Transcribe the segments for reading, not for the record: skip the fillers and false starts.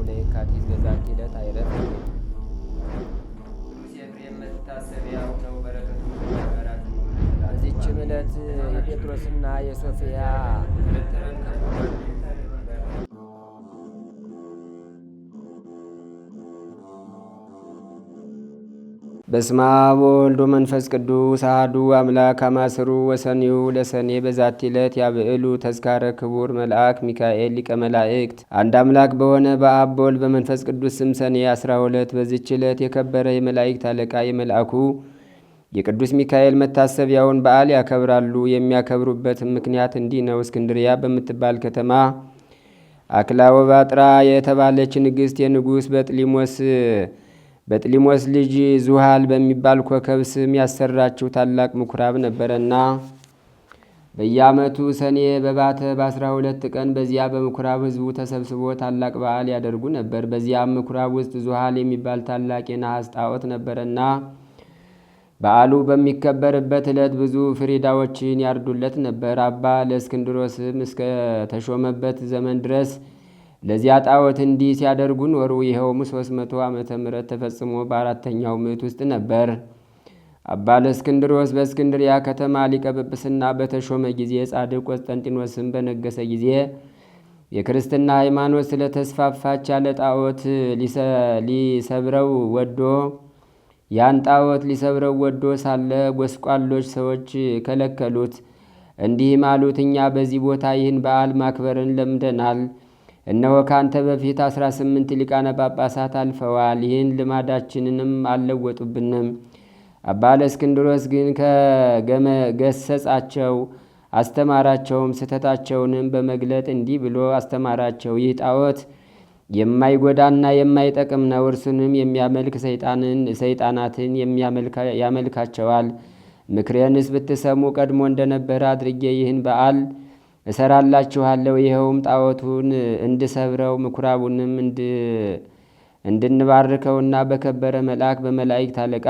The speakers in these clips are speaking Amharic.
ለየካቲት በዛቲ ዕለት አይረፍ። ቅዱስ ኤፍሬም መታሰቢያው ነው። በረከቱ በዚችም ዕለት የጴጥሮስና የሶፊያ በስመ አብ ወወልድ ወመንፈስ ቅዱስ አሐዱ አምላክ አማስሩ ወሰኒዩ ለሰኔ በዛቲ ዕለት ያብዕሉ ተዝካረ ክቡር መልአክ ሚካኤል ሊቀ መላእክት። አንድ አምላክ በሆነ በአብ በወልድ በመንፈስ ቅዱስ ስም ሰኔ 12 በዚች ዕለት የከበረ የመላእክት አለቃ የመልአኩ የቅዱስ ሚካኤል መታሰቢያውን በዓል ያከብራሉ። የሚያከብሩበትም ምክንያት እንዲህ ነው። እስክንድሪያ በምትባል ከተማ አክላወባጥራ የተባለች ንግሥት የንጉሥ በጥሊሞስ ልጅ ዙሃል በሚባል ኮከብ ስም ያሰራችው ታላቅ ምኩራብ ነበረና በየዓመቱ ሰኔ በባተ በ12 ቀን በዚያ በምኩራብ ሕዝቡ ተሰብስቦ ታላቅ በዓል ያደርጉ ነበር። በዚያም ምኩራብ ውስጥ ዙሃል የሚባል ታላቅ የነሐስ ጣዖት ነበረና በዓሉ በሚከበርበት ዕለት ብዙ ፍሪዳዎችን ያርዱለት ነበር። አባ ለእስክንድሮስም እስከ ተሾመበት ዘመን ድረስ ለዚያ ጣዖት እንዲህ ሲያደርጉ ኖሩ። ይኸውም 300 ዓመተ ምህረት ተፈጽሞ በአራተኛው ምዕት ውስጥ ነበር። አባ ለእስክንድሮስ በእስክንድሪያ ከተማ ሊቀ ጵጵስና በተሾመ ጊዜ ጻድቅ ቆስጠንጢኖስም በነገሰ ጊዜ የክርስትና ሃይማኖት ስለተስፋፋች ያለ ጣዖት ሊሰብረው ወዶ ሳለ ጎስቋሎች ሰዎች ከለከሉት። እንዲህም አሉት፣ እኛ በዚህ ቦታ ይህን በዓል ማክበርን ለምደናል። እነሆ ካንተ በፊት 18 ሊቃነ ጳጳሳት አልፈዋል። ይህን ልማዳችንንም አልለወጡብንም። አባ ለእስክንድሮስ ግን ከገሰጻቸው አስተማራቸውም። ስህተታቸውንም በመግለጥ እንዲህ ብሎ አስተማራቸው። ይህ ጣዖት የማይጎዳና የማይጠቅም ነው። እርሱንም የሚያመልክ ሰይጣናትን ያመልካቸዋል። ምክሬንስ ብትሰሙ ቀድሞ እንደነበረ አድርጌ ይህን በዓል እሰራላችኋለሁ። ይኸውም ጣዖቱን እንድሰብረው ምኩራቡንም እንድንባርከውና በከበረ መልአክ በመላእክት አለቃ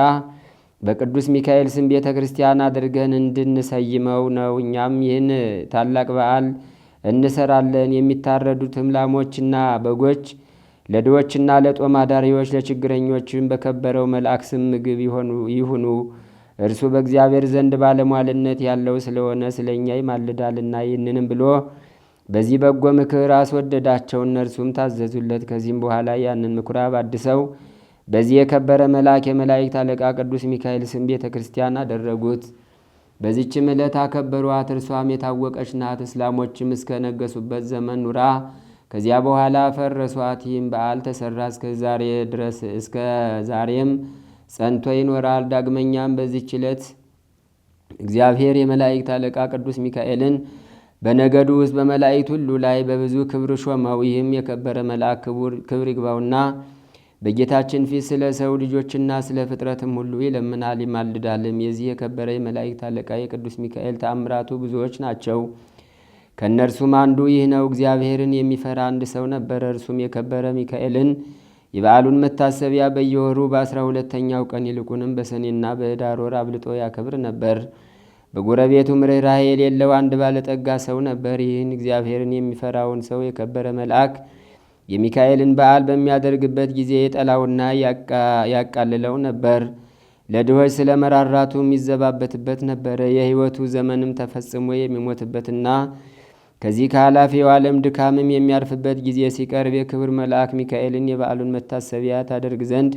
በቅዱስ ሚካኤል ስም ቤተ ክርስቲያን አድርገን እንድንሰይመው ነው። እኛም ይህን ታላቅ በዓል እንሰራለን። የሚታረዱትም ላሞችና በጎች ለድሆችና ለጦም አዳሪዎች ለችግረኞችም በከበረው መልአክ ስም ምግብ ይሁኑ። እርሱ በእግዚአብሔር ዘንድ ባለሟልነት ያለው ስለሆነ ስለ እኛ ይማልዳልና። ይህንንም ብሎ በዚህ በጎ ምክር አስወደዳቸው። እነርሱም ታዘዙለት። ከዚህም በኋላ ያንን ምኩራብ አድሰው በዚህ የከበረ መልአክ የመላእክት አለቃ ቅዱስ ሚካኤል ስም ቤተ ክርስቲያን አደረጉት። በዚችም ዕለት አከበሯት። እርሷም የታወቀች ናት። እስላሞችም እስከ ነገሱበት ዘመን ኑራ ከዚያ በኋላ ፈረሷት። ይህም በዓል ተሰራ እስከ ዛሬም ጸንቶ ይኖራል። ዳግመኛም በዚህች ዕለት እግዚአብሔር የመላእክት አለቃ ቅዱስ ሚካኤልን በነገዱ ውስጥ በመላእክት ሁሉ ላይ በብዙ ክብር ሾመው። ይህም የከበረ መልአክ ክብር ይግባውና በጌታችን ፊት ስለ ሰው ልጆችና ስለ ፍጥረትም ሁሉ ይለምናል ይማልዳልም። የዚህ የከበረ የመላእክት አለቃ የቅዱስ ሚካኤል ተአምራቱ ብዙዎች ናቸው። ከእነርሱም አንዱ ይህ ነው። እግዚአብሔርን የሚፈራ አንድ ሰው ነበረ። እርሱም የከበረ ሚካኤልን የበዓሉን መታሰቢያ በየወሩ በ12ኛው ቀን ይልቁንም በሰኔና በኅዳር ወር አብልጦ ያከብር ነበር። በጎረቤቱም ርኅራኄ የሌለው አንድ ባለጠጋ ሰው ነበር። ይህን እግዚአብሔርን የሚፈራውን ሰው የከበረ መልአክ የሚካኤልን በዓል በሚያደርግበት ጊዜ የጠላውና ያቃልለው ነበር። ለድሆች ስለ መራራቱም ይዘባበትበት ነበረ። የሕይወቱ ዘመንም ተፈጽሞ የሚሞትበትና ከዚህ ከኃላፊው ዓለም ድካምም የሚያርፍበት ጊዜ ሲቀርብ የክብር መልአክ ሚካኤልን የበዓሉን መታሰቢያ ታደርግ ዘንድ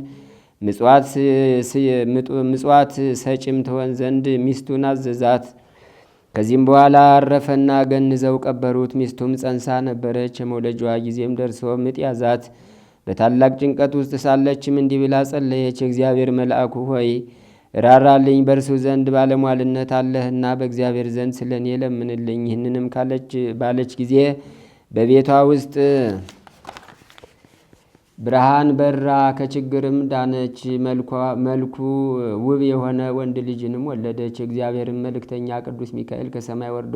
ምጽዋት ሰጭም ትሆን ዘንድ ሚስቱን አዘዛት። ከዚህም በኋላ አረፈና ገንዘው ቀበሩት። ሚስቱም ጸንሳ ነበረች። የመውለጃዋ ጊዜም ደርሶ ምጥ ያዛት። በታላቅ ጭንቀት ውስጥ ሳለችም እንዲህ ብላ ጸለየች። እግዚአብሔር መልአኩ ሆይ ራራልኝ፣ በእርሱ ዘንድ ባለሟልነት አለህና በእግዚአብሔር ዘንድ ስለ እኔ ለምንልኝ። ይህንንም ባለች ጊዜ በቤቷ ውስጥ ብርሃን በራ፣ ከችግርም ዳነች። መልኩ ውብ የሆነ ወንድ ልጅንም ወለደች። የእግዚአብሔርን መልእክተኛ ቅዱስ ሚካኤል ከሰማይ ወርዶ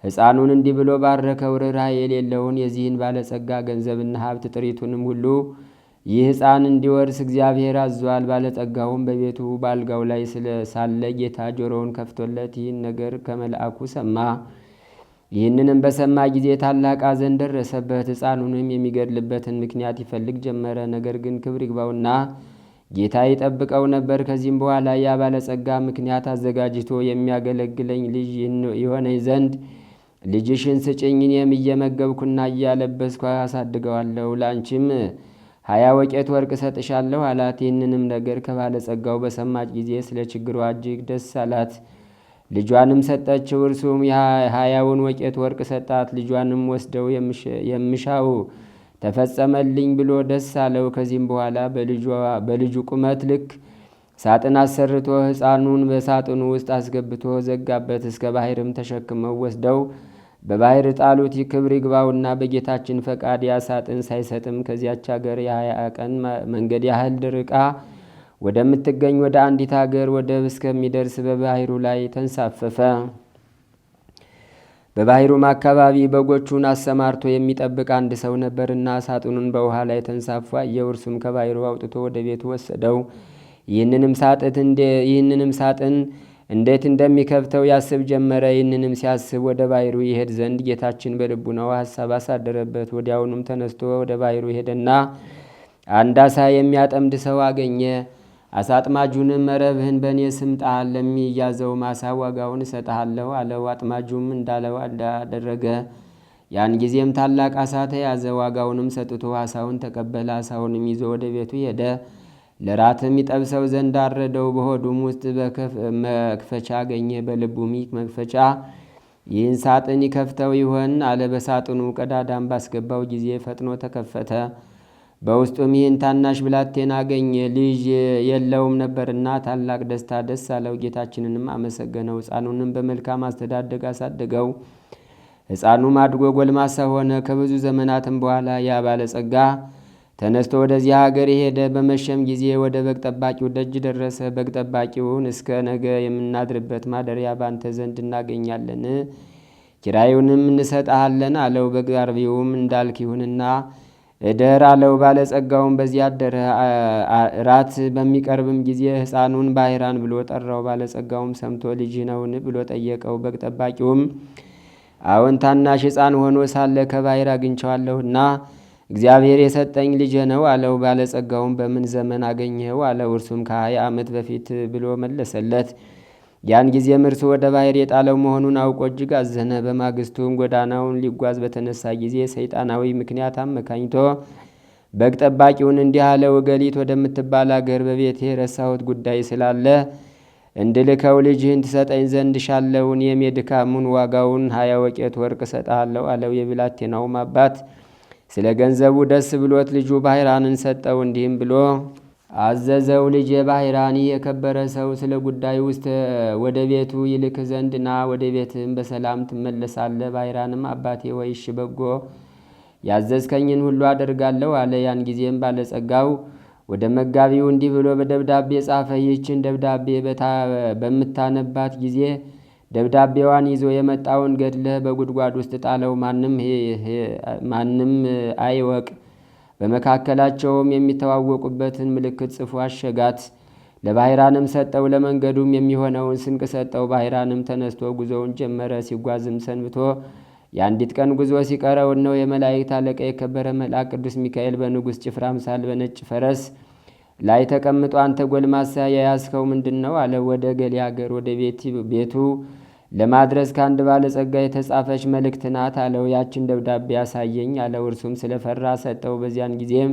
ሕፃኑን እንዲህ ብሎ ባረከው። ርኅራኄ የሌለውን የዚህን ባለጸጋ ገንዘብና ሀብት ጥሪቱንም ሁሉ ይህ ሕፃን እንዲወርስ እግዚአብሔር አዟል። ባለጸጋውም በቤቱ በአልጋው ላይ ሳለ ጌታ ጆሮውን ከፍቶለት ይህን ነገር ከመልአኩ ሰማ። ይህንንም በሰማ ጊዜ ታላቅ ሐዘን ደረሰበት። ሕፃኑንም የሚገድልበትን ምክንያት ይፈልግ ጀመረ። ነገር ግን ክብር ይግባውና ጌታ ይጠብቀው ነበር። ከዚህም በኋላ ያ ባለጸጋ ምክንያት አዘጋጅቶ የሚያገለግለኝ ልጅ የሆነኝ ዘንድ ልጅሽን ስጭኝ፣ እኔም እየመገብኩና እያለበስኩ አሳድገዋለሁ፣ ለአንቺም 20 ወቄት ወርቅ እሰጥሻለሁ አላት። ይህንንም ነገር ከባለጸጋው በሰማች ጊዜ ስለ ችግሯ እጅግ ደስ አላት። ልጇንም ሰጠችው። እርሱም 20ውን ወቄት ወርቅ ሰጣት። ልጇንም ወስደው የምሻው ተፈጸመልኝ ብሎ ደስ አለው። ከዚህም በኋላ በልጁ ቁመት ልክ ሳጥን አሰርቶ ሕፃኑን በሳጥኑ ውስጥ አስገብቶ ዘጋበት። እስከ ባሕርም ተሸክመው ወስደው በባሕር ጣሉት። ክብር ይግባውና በጌታችን ፈቃድ ያ ሳጥን ሳይሰጥም ከዚያች አገር 20 ቀን መንገድ ያህል ርቃ ወደምትገኝ ወደ አንዲት አገር ወደብ እስከሚደርስ በባሕሩ ላይ ተንሳፈፈ። በባሕሩም አካባቢ በጎቹን አሰማርቶ የሚጠብቅ አንድ ሰው ነበርና ሳጥኑን በውሃ ላይ ተንሳፎ አየው። እርሱም ከባሕሩ አውጥቶ ወደ ቤቱ ወሰደው። ይህንንም ሳጥን እንዴት እንደሚከፍተው ያስብ ጀመረ። ይህንንም ሲያስብ ወደ ባሕሩ ይሄድ ዘንድ ጌታችን በልቡናው ሐሳብ አሳደረበት። ወዲያውኑም ተነስቶ ወደ ባሕሩ ሄደና አንድ ዓሣ የሚያጠምድ ሰው አገኘ። ዓሣ አጥማጁንም መረብህን በእኔ ስም ጣል፣ ለሚያዘውም ዓሣ ዋጋውን እሰጥሃለሁ አለው። አጥማጁም እንዳለው እንዳደረገ ያን ጊዜም ታላቅ ዓሣ ተያዘ። ዋጋውንም ሰጥቶ ዓሣውን ተቀበለ። ዓሣውንም ይዞ ወደ ቤቱ ሄደ። ለራትም ይጠብሰው ዘንድ አረደው። በሆዱም ውስጥ መክፈቻ አገኘ። በልቡም መክፈቻ ይህን ሳጥን ይከፍተው ይሆን አለ። በሳጥኑ ቀዳዳም ባስገባው ጊዜ ፈጥኖ ተከፈተ። በውስጡም ይህን ታናሽ ብላቴና አገኘ። ልጅ የለውም ነበርና ታላቅ ደስታ ደስ አለው። ጌታችንንም አመሰገነው። ሕፃኑንም በመልካም አስተዳደግ አሳደገው። ሕፃኑም አድጎ ጎልማሳ ሆነ። ከብዙ ዘመናትም በኋላ ያ ባለጸጋ ተነስቶ ወደዚያ ሀገር ሄደ። በመሸም ጊዜ ወደ በግ ጠባቂው ደጅ ደረሰ። በግ ጠባቂውን እስከ ነገ የምናድርበት ማደሪያ ባንተ ዘንድ እናገኛለን፣ ኪራዩንም እንሰጥሃለን አለው። በግ አርቢውም እንዳልክ ይሁንና እደር አለው። ባለጸጋውም በዚያ አደረ። ራት በሚቀርብም ጊዜ ሕፃኑን ባሕራን ብሎ ጠራው። ባለጸጋውም ሰምቶ ልጅህ ነውን ብሎ ጠየቀው። በግ ጠባቂውም አዎን፣ ታናሽ ሕፃን ሆኖ ሳለ ከባሕር አግኝቸዋለሁና እግዚአብሔር የሰጠኝ ልጄ ነው አለው። ባለጸጋውም በምን ዘመን አገኘኸው አለው። እርሱም ከ20 ዓመት በፊት ብሎ መለሰለት። ያን ጊዜም እርሱ ወደ ባሕር የጣለው መሆኑን አውቆ እጅግ አዘነ። በማግስቱም ጎዳናውን ሊጓዝ በተነሳ ጊዜ ሰይጣናዊ ምክንያት አመካኝቶ በግ ጠባቂውን እንዲህ አለው፣ እገሊት ወደምትባል አገር በቤቴ የረሳሁት ጉዳይ ስላለ እንድልከው ልጅህን ትሰጠኝ ዘንድ ሻለው። እኔም የድካሙን ዋጋውን 20 ወቄት ወርቅ እሰጥሃለሁ አለው። የብላቴናውም አባት ስለ ገንዘቡ ደስ ብሎት ልጁ ባሕራንን ሰጠው። እንዲህም ብሎ አዘዘው፣ ልጅ ባሕራን የከበረ ሰው ስለ ጉዳዩ ውስጥ ወደ ቤቱ ይልክ ዘንድ ና፣ ወደ ቤትም በሰላም ትመለሳለህ። ባሕራንም አባቴ ወይ እሺ፣ በጎ ያዘዝከኝን ሁሉ አደርጋለሁ አለ። ያን ጊዜም ባለጸጋው ወደ መጋቢው እንዲህ ብሎ በደብዳቤ ጻፈ። ይህችን ደብዳቤ በምታነባት ጊዜ ደብዳቤዋን ይዞ የመጣውን ገድለህ በጉድጓድ ውስጥ ጣለው፣ ማንም አይወቅ። በመካከላቸውም የሚተዋወቁበትን ምልክት ጽፎ አሸጋት። ለባሕራንም ሰጠው። ለመንገዱም የሚሆነውን ስንቅ ሰጠው። ባሕራንም ተነስቶ ጉዞውን ጀመረ። ሲጓዝም ሰንብቶ የአንዲት ቀን ጉዞ ሲቀረው ነው የመላእክት አለቃ የከበረ መልአክ ቅዱስ ሚካኤል በንጉሥ ጭፍራ አምሳል በነጭ ፈረስ ላይ ተቀምጦ አንተ ጎልማሳ የያዝከው ምንድን ነው አለ። ወደ ገሌ አገር ወደ ቤቱ ለማድረስ ከአንድ ባለጸጋ የተጻፈች መልእክት ናት አለው። ያችን ደብዳቤ ያሳየኝ አለው። እርሱም ስለፈራ ሰጠው። በዚያን ጊዜም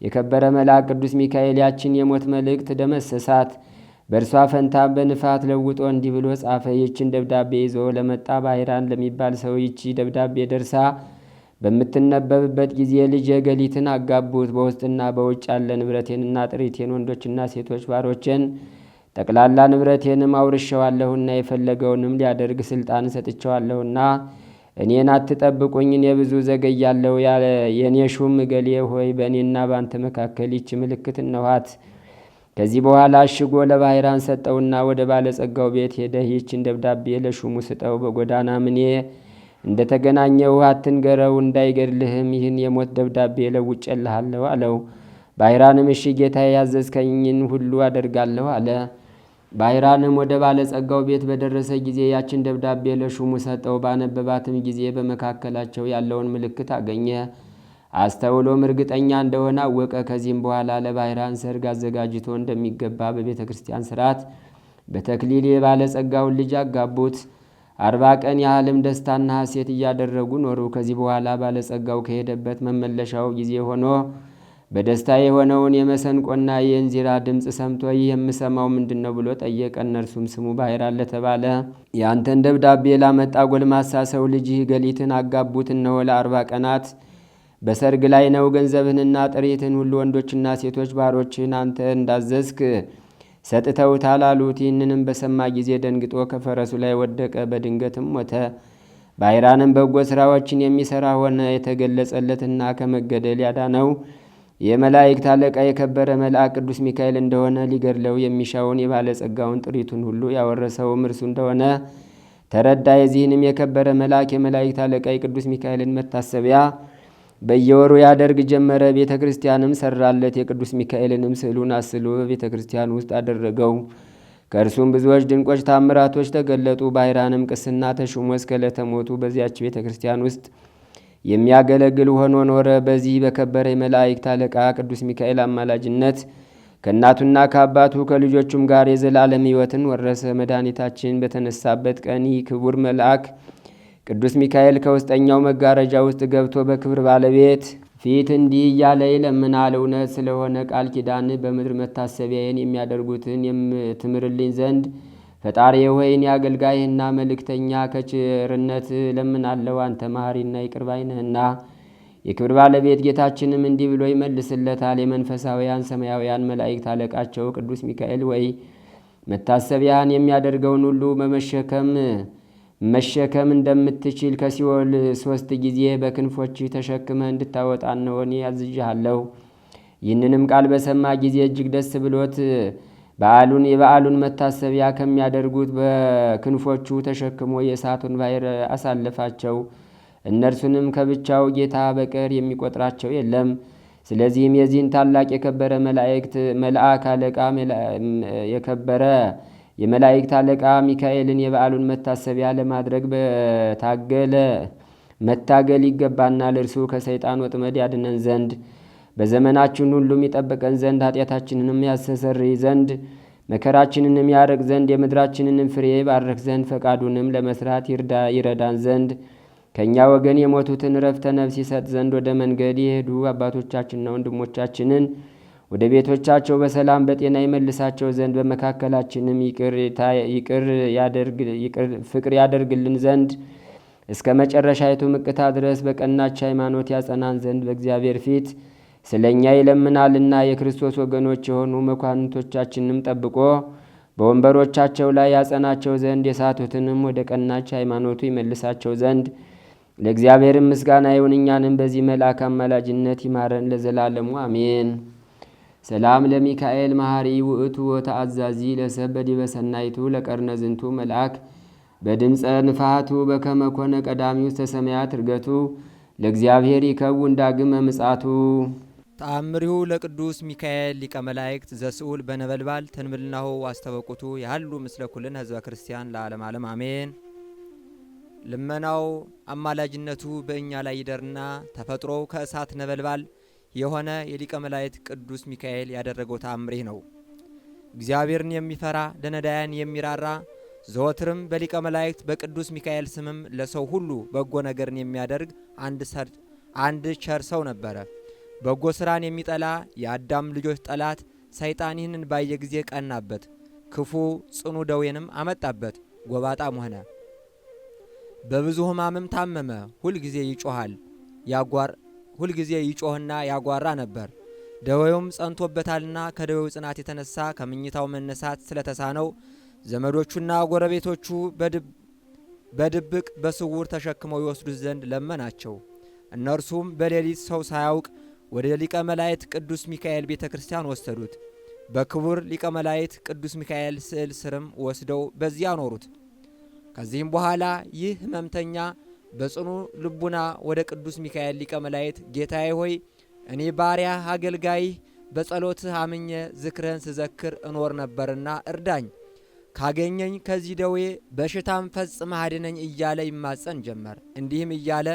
የከበረ መልአክ ቅዱስ ሚካኤል ያችን የሞት መልእክት ደመሰሳት። በእርሷ ፈንታ በንፋት ለውጦ እንዲህ ብሎ ጻፈ። ይችን ደብዳቤ ይዞ ለመጣ ባሕራን ለሚባል ሰው ይቺ ደብዳቤ ደርሳ በምትነበብበት ጊዜ ልጄ ገሊትን አጋቡት። በውስጥና በውጭ ያለ ንብረቴንና ጥሪቴን፣ ወንዶችና ሴቶች ባሮቼን፣ ጠቅላላ ንብረቴንም አውርሸዋለሁና የፈለገውንም ሊያደርግ ስልጣን ሰጥቸዋለሁና እኔን አትጠብቁኝ፣ እኔ ብዙ ዘገያለሁ። የእኔ ሹም እገሌ ሆይ በእኔና በአንተ መካከል ይቺ ምልክት እነኋት። ከዚህ በኋላ አሽጎ ለባሕራን ሰጠውና ወደ ባለጸጋው ቤት ሄደህ ይህችን ደብዳቤ ለሹሙ ስጠው። በጎዳናም እኔ እንደ ተገናኘው አትንገረው፣ እንዳይገድልህም ይህን የሞት ደብዳቤ ለውጬልሃለሁ አለው። ባሕራንም እሺ ጌታዬ፣ ያዘዝከኝን ሁሉ አደርጋለሁ አለ። ባይራንም ወደ ባለጸጋው ቤት በደረሰ ጊዜ ያችን ደብዳቤ ለሹሙ ሰጠው። ባነበባትም ጊዜ በመካከላቸው ያለውን ምልክት አገኘ። አስተውሎም እርግጠኛ እንደሆነ አወቀ። ከዚህም በኋላ ለባይራን ሰርግ አዘጋጅቶ እንደሚገባ በቤተ ክርስቲያን ስርዓት በተክሊል የባለጸጋውን ልጅ አጋቡት። 40 ቀን ያህልም ደስታና ሐሴት እያደረጉ ኖሩ። ከዚህ በኋላ ባለጸጋው ከሄደበት መመለሻው ጊዜ ሆኖ በደስታ የሆነውን የመሰንቆና የእንዚራ ድምፅ ሰምቶ ይህ የምሰማው ምንድን ነው ብሎ ጠየቀ። እነርሱም ስሙ ባሕራን ለተባለ የአንተን ደብዳቤ ላመጣ ጎልማሳ ሰው ልጅህ ገሊትን አጋቡት። እነሆ ለ40 ቀናት በሰርግ ላይ ነው። ገንዘብህንና ጥሪትህን ሁሉ ወንዶችና ሴቶች ባሮችህን አንተ እንዳዘዝክ ሰጥተውታል አሉት። ይህንንም በሰማ ጊዜ ደንግጦ ከፈረሱ ላይ ወደቀ፣ በድንገትም ሞተ። ባሕራንም በጎ ሥራዎችን የሚሠራ ሆነ። የተገለጸለትና ከመገደል ያዳነው የመላእክት አለቃ የከበረ መልአክ ቅዱስ ሚካኤል እንደሆነ ሊገድለው የሚሻውን የባለጸጋውን ጥሪቱን ሁሉ ያወረሰውም እርሱ እንደሆነ ተረዳ። የዚህንም የከበረ መልአክ የመላእክት አለቃ የቅዱስ ሚካኤልን መታሰቢያ በየወሩ ያደርግ ጀመረ። ቤተ ክርስቲያንም ሰራለት። የቅዱስ ሚካኤልንም ስዕሉን አስሎ በቤተ ክርስቲያን ውስጥ አደረገው። ከእርሱም ብዙዎች ድንቆች ታምራቶች ተገለጡ። ባሕራንም ቅስና ተሹሞ እስከ ዕለተ ሞቱ በዚያች ቤተ ክርስቲያን ውስጥ የሚያገለግል ሆኖ ኖረ። በዚህ በከበረ የመላእክት አለቃ ቅዱስ ሚካኤል አማላጅነት ከእናቱና ከአባቱ ከልጆቹም ጋር የዘላለም ሕይወትን ወረሰ። መድኃኒታችን በተነሳበት ቀን ይህ ክቡር መልአክ ቅዱስ ሚካኤል ከውስጠኛው መጋረጃ ውስጥ ገብቶ በክብር ባለቤት ፊት እንዲህ እያለ ይለምናል። እውነት ስለሆነ ቃል ኪዳን በምድር መታሰቢያዬን የሚያደርጉትን የምትምርልኝ ዘንድ ፈጣሪ ሆይን የአገልጋይህና መልእክተኛ ከቸርነት ለምናለው። አንተ መሐሪና ይቅር ባይ ነህና። የክብር ባለቤት ጌታችንም እንዲህ ብሎ ይመልስለታል። የመንፈሳውያን ሰማያውያን መላእክት አለቃቸው ቅዱስ ሚካኤል ወይ መታሰቢያን የሚያደርገውን ሁሉ መሸከም እንደምትችል ከሲኦል 3 ጊዜ በክንፎች ተሸክመ እንድታወጣ ነው እኔ ያዝዥሃለሁ። ይህንንም ቃል በሰማ ጊዜ እጅግ ደስ ብሎት የበዓሉን መታሰቢያ ከሚያደርጉት በክንፎቹ ተሸክሞ የእሳቱን ባሕር አሳለፋቸው። እነርሱንም ከብቻው ጌታ በቀር የሚቆጥራቸው የለም። ስለዚህም የዚህን ታላቅ የከበረ መልአክ አለቃ የከበረ የመላእክት አለቃ ሚካኤልን የበዓሉን መታሰቢያ ለማድረግ መታገል ይገባናል። እርሱ ከሰይጣን ወጥመድ ያድነን ዘንድ በዘመናችን ሁሉም ይጠብቀን ዘንድ ኃጢአታችንንም ያስተሰርይ ዘንድ መከራችንንም ያርቅ ዘንድ የምድራችንንም ፍሬ ባርክ ዘንድ ፈቃዱንም ለመስራት ይረዳን ዘንድ ከእኛ ወገን የሞቱትን ረፍተ ነፍስ ይሰጥ ዘንድ ወደ መንገድ የሄዱ አባቶቻችንና ወንድሞቻችንን ወደ ቤቶቻቸው በሰላም በጤና ይመልሳቸው ዘንድ በመካከላችንም ፍቅር ያደርግልን ዘንድ እስከ መጨረሻይቱ ምቅታ ድረስ በቀናች ሃይማኖት ያጸናን ዘንድ በእግዚአብሔር ፊት ስለ እኛ ይለምናልና። የክርስቶስ ወገኖች የሆኑ መኳንንቶቻችንም ጠብቆ በወንበሮቻቸው ላይ ያጸናቸው ዘንድ የሳቱትንም ወደ ቀናች ሃይማኖቱ ይመልሳቸው ዘንድ ለእግዚአብሔርም ምስጋና ይሁን። እኛንም በዚህ መልአክ አማላጅነት ይማረን ለዘላለሙ አሜን። ሰላም ለሚካኤል መሐሪ ውእቱ ወተአዛዚ ለሰብ በዲበ ሰናይቱ ለቀርነ ዝንቱ መልአክ በድምፀ ንፋቱ በከመ ኮነ ቀዳሚ ውስተ ሰማያት ዕርገቱ ለእግዚአብሔር ይከውን ዳግመ ምጽአቱ። ተአምሪሁ ለቅዱስ ሚካኤል ሊቀ መላእክት ዘስኡል በነበልባል ተንብልናሁ አስተበቁቱ ያሉ ምስለ ኩልን ህዝበ ክርስቲያን ለዓለም ዓለም አሜን። ልመናው አማላጅነቱ በእኛ ላይ ይደርና ተፈጥሮው ከእሳት ነበልባል የሆነ የሊቀ መላእክት ቅዱስ ሚካኤል ያደረገው ተአምሪ ነው። እግዚአብሔርን የሚፈራ ለነዳያን የሚራራ ዘወትርም በሊቀ መላእክት በቅዱስ ሚካኤል ስምም ለሰው ሁሉ በጎ ነገርን የሚያደርግ አንድ ቸር ሰው ነበረ። በጎ ስራን የሚጠላ የአዳም ልጆች ጠላት ሰይጣን ይህንን ባየ ጊዜ ቀናበት፣ ክፉ ጽኑ ደዌንም አመጣበት፣ ጎባጣም ሆነ። በብዙ ሕማምም ታመመ። ሁልጊዜ ይጮህና ያጓራ ነበር። ደዌውም ጸንቶበታልና ከደዌው ጽናት የተነሳ ከምኝታው መነሳት ስለተሳነው ዘመዶቹና ጎረቤቶቹ በድብቅ በስውር ተሸክመው ይወስዱት ዘንድ ለመናቸው። እነርሱም በሌሊት ሰው ሳያውቅ ወደ ሊቀ መላእክት ቅዱስ ሚካኤል ቤተ ክርስቲያን ወሰዱት። በክቡር ሊቀ መላእክት ቅዱስ ሚካኤል ስዕል ስርም ወስደው በዚያ አኖሩት። ከዚህም በኋላ ይህ ሕመምተኛ በጽኑ ልቡና ወደ ቅዱስ ሚካኤል ሊቀ መላእክት ጌታዬ ሆይ እኔ ባሪያህ አገልጋይህ በጸሎትህ አምኜ ዝክርህን ስዘክር እኖር ነበርና እርዳኝ። ካገኘኝ ከዚህ ደዌ በሽታም ፈጽመህ አድነኝ እያለ ይማጸን ጀመር። እንዲህም እያለ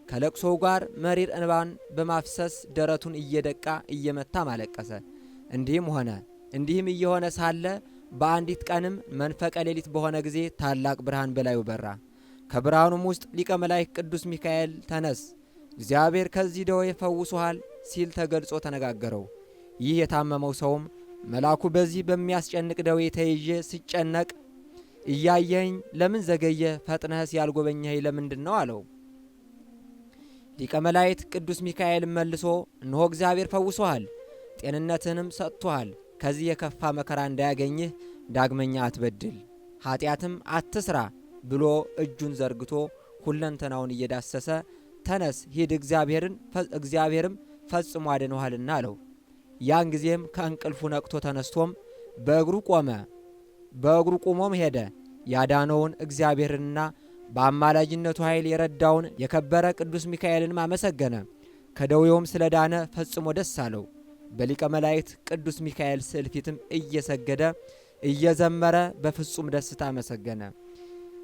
ከለቅሶው ጋር መሪር እንባን በማፍሰስ ደረቱን እየደቃ እየመታም አለቀሰ። እንዲህም ሆነ። እንዲህም እየሆነ ሳለ በአንዲት ቀንም መንፈቀ ሌሊት በሆነ ጊዜ ታላቅ ብርሃን በላዩ በራ። ከብርሃኑም ውስጥ ሊቀ መላእክት ቅዱስ ሚካኤል ተነስ፣ እግዚአብሔር ከዚህ ደዌ ፈውሶሃል ሲል ተገልጾ ተነጋገረው። ይህ የታመመው ሰውም መልአኩ በዚህ በሚያስጨንቅ ደዌ ተይዤ ሲጨነቅ እያየኸኝ ለምን ዘገየ? ፈጥነህስ ያልጎበኘኸኝ ለምንድን ነው አለው። ሊቀ መላእክት ቅዱስ ሚካኤል መልሶ እነሆ እግዚአብሔር ፈውሶሃል፣ ጤንነትንም ሰጥቶሃል። ከዚህ የከፋ መከራ እንዳያገኝህ ዳግመኛ አትበድል፣ ኃጢአትም አትስራ ብሎ እጁን ዘርግቶ ሁለንተናውን እየዳሰሰ ተነስ ሂድ፣ እግዚአብሔርም ፈጽሞ አድኖሃልና አለው። ያን ጊዜም ከእንቅልፉ ነቅቶ ተነስቶም በእግሩ ቆሞም ሄደ። ያዳነውን እግዚአብሔርንና በአማላጅነቱ ኃይል የረዳውን የከበረ ቅዱስ ሚካኤልንም አመሰገነ። ከደዌውም ስለ ዳነ ፈጽሞ ደስ አለው። በሊቀ መላእክት ቅዱስ ሚካኤል ስዕል ፊትም እየሰገደ እየዘመረ በፍጹም ደስታ አመሰገነ።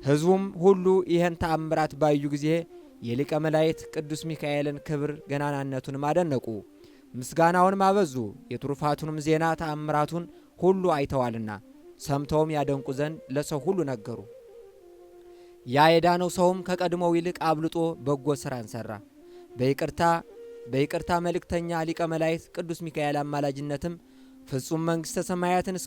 ሕዝቡም ሁሉ ይህን ተአምራት ባዩ ጊዜ የሊቀ መላእክት ቅዱስ ሚካኤልን ክብር ገናናነቱንም አደነቁ፣ ምስጋናውንም አበዙ። የትሩፋቱንም ዜና ተአምራቱን ሁሉ አይተዋልና ሰምተውም ያደንቁ ዘንድ ለሰው ሁሉ ነገሩ። ያ የዳነው ሰውም ከቀድሞው ይልቅ አብልጦ በጎ ሥራን ሠራ። በይቅርታ መልእክተኛ ሊቀ መላእክት ቅዱስ ሚካኤል አማላጅነትም ፍጹም መንግሥተ ሰማያትን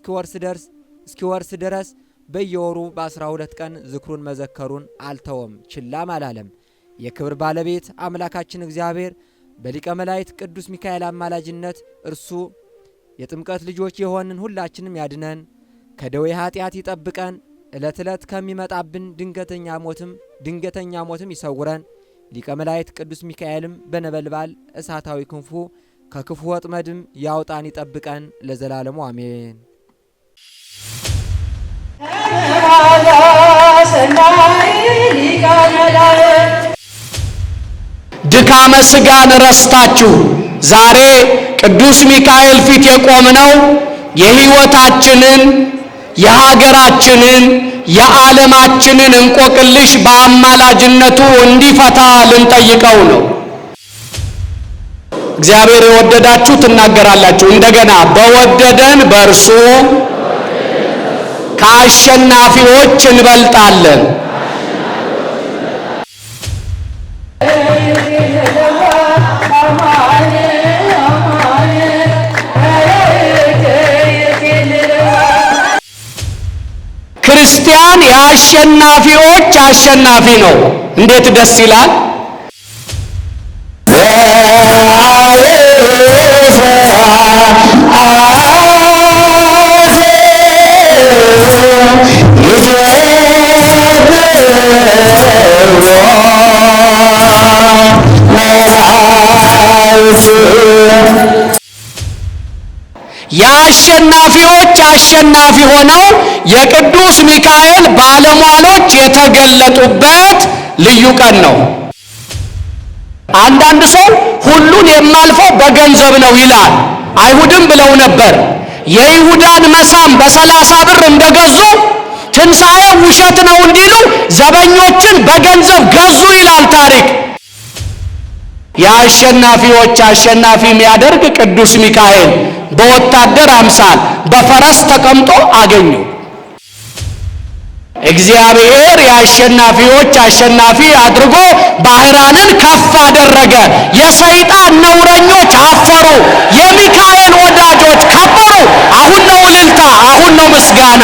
እስኪወርስ ድረስ በየወሩ በ12 ቀን ዝክሩን መዘከሩን አልተወም፣ ችላም አላለም። የክብር ባለቤት አምላካችን እግዚአብሔር በሊቀ መላእክት ቅዱስ ሚካኤል አማላጅነት እርሱ የጥምቀት ልጆች የሆንን ሁላችንም ያድነን፣ ከደዌ ኃጢአት ይጠብቀን፣ ዕለት ዕለት ከሚመጣብን ድንገተኛ ሞትም ይሰውረን። ሊቀ መላእክት ቅዱስ ሚካኤልም በነበልባል እሳታዊ ክንፉ ከክፉ ወጥመድም ያውጣን ይጠብቀን ለዘላለሙ አሜን። ድካመ ሥጋን ረስታችሁ ዛሬ ቅዱስ ሚካኤል ፊት የቆምነው የሕይወታችንን፣ የሀገራችንን፣ የዓለማችንን እንቆቅልሽ በአማላጅነቱ እንዲፈታ ልንጠይቀው ነው። እግዚአብሔር የወደዳችሁ ትናገራላችሁ። እንደገና በወደደን በእርሱ ከአሸናፊዎች እንበልጣለን። ክርስቲያን የአሸናፊዎች አሸናፊ ነው። እንዴት ደስ ይላል! የአሸናፊዎች አሸናፊ ሆነው የቅዱስ ሚካኤል ባለሟሎች የተገለጡበት ልዩ ቀን ነው። አንዳንድ ሰው ሁሉን የማልፈው በገንዘብ ነው ይላል። አይሁድም ብለው ነበር። የይሁዳን መሳም በ30 ብር እንደገዙ ትንሣኤ ውሸት ነው እንዲሉ ዘበኞችን በገንዘብ ገዙ ይላል ታሪክ። የአሸናፊዎች አሸናፊ የሚያደርግ ቅዱስ ሚካኤል በወታደር አምሳል በፈረስ ተቀምጦ አገኙ። እግዚአብሔር የአሸናፊዎች አሸናፊ አድርጎ ባህራንን ከፍ አደረገ። የሰይጣን ነውረኞች አፈሩ፣ የሚካኤል ወዳጆች ከበሩ። አሁን ነው እልልታ፣ አሁን ነው ምስጋና።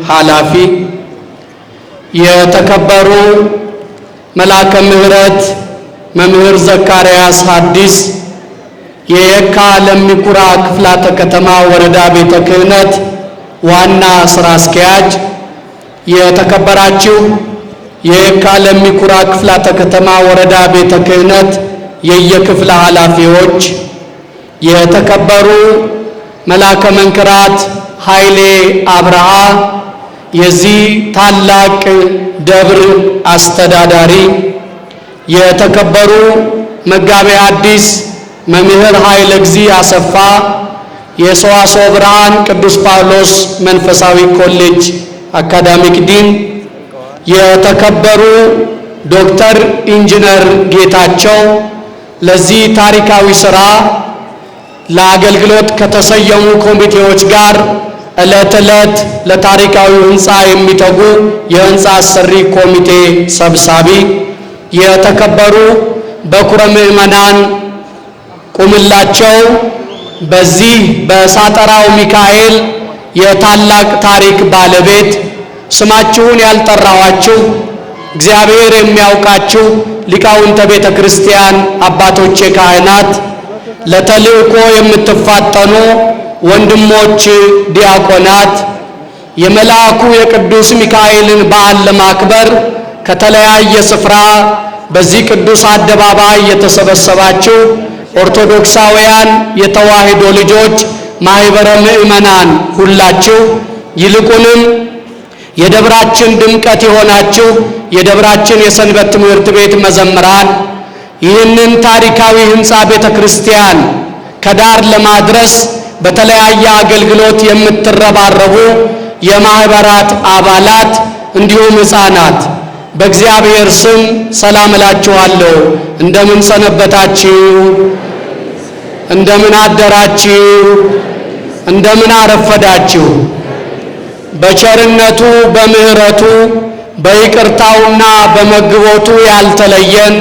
ኃላፊ የተከበሩ መልአከ ምሕረት መምህር ዘካርያስ ሐዲስ የየካ ለሚኩራ ክፍላተ ከተማ ወረዳ ቤተ ክህነት ዋና ስራ አስኪያጅ፣ የተከበራችሁ የየካ ለሚኩራ ክፍላተ ከተማ ወረዳ ቤተ ክህነት የየክፍለ ኃላፊዎች፣ የተከበሩ መልአከ መንክራት ኃይሌ አብርሃ የዚህ ታላቅ ደብር አስተዳዳሪ፣ የተከበሩ መጋቤ ሐዲስ መምህር ኃይለ እግዚእ አሰፋ የሰዋስወ ብርሃን ቅዱስ ጳውሎስ መንፈሳዊ ኮሌጅ አካዳሚክ ዲን፣ የተከበሩ ዶክተር ኢንጂነር ጌታቸው ለዚህ ታሪካዊ ሥራ ለአገልግሎት ከተሰየሙ ኮሚቴዎች ጋር ዕለት ዕለት ለታሪካዊ ሕንፃ የሚተጉ የሕንፃ አሰሪ ኮሚቴ ሰብሳቢ፣ የተከበሩ በኩረ ምዕመናን ቁምላቸው በዚህ በሳጠራው ሚካኤል የታላቅ ታሪክ ባለቤት ስማችሁን ያልጠራዋችሁ እግዚአብሔር የሚያውቃችሁ ሊቃውንተ ቤተ ክርስቲያን አባቶቼ ካህናት፣ ለተልእኮ የምትፋጠኑ ወንድሞች ዲያቆናት፣ የመልአኩ የቅዱስ ሚካኤልን በዓል ለማክበር ከተለያየ ስፍራ በዚህ ቅዱስ አደባባይ የተሰበሰባችሁ ኦርቶዶክሳውያን የተዋሕዶ ልጆች ማኅበረ ምእመናን ሁላችሁ፣ ይልቁንም የደብራችን ድምቀት የሆናችሁ የደብራችን የሰንበት ትምህርት ቤት መዘምራን፣ ይህንን ታሪካዊ ሕንፃ ቤተ ክርስቲያን ከዳር ለማድረስ በተለያየ አገልግሎት የምትረባረቡ የማኅበራት አባላት እንዲሁም ሕፃናት በእግዚአብሔር ስም ሰላም እላችኋለሁ። እንደምን ሰነበታችሁ? እንደምን አደራችሁ? እንደምን አረፈዳችሁ? በቸርነቱ በምሕረቱ በይቅርታውና በመግቦቱ ያልተለየን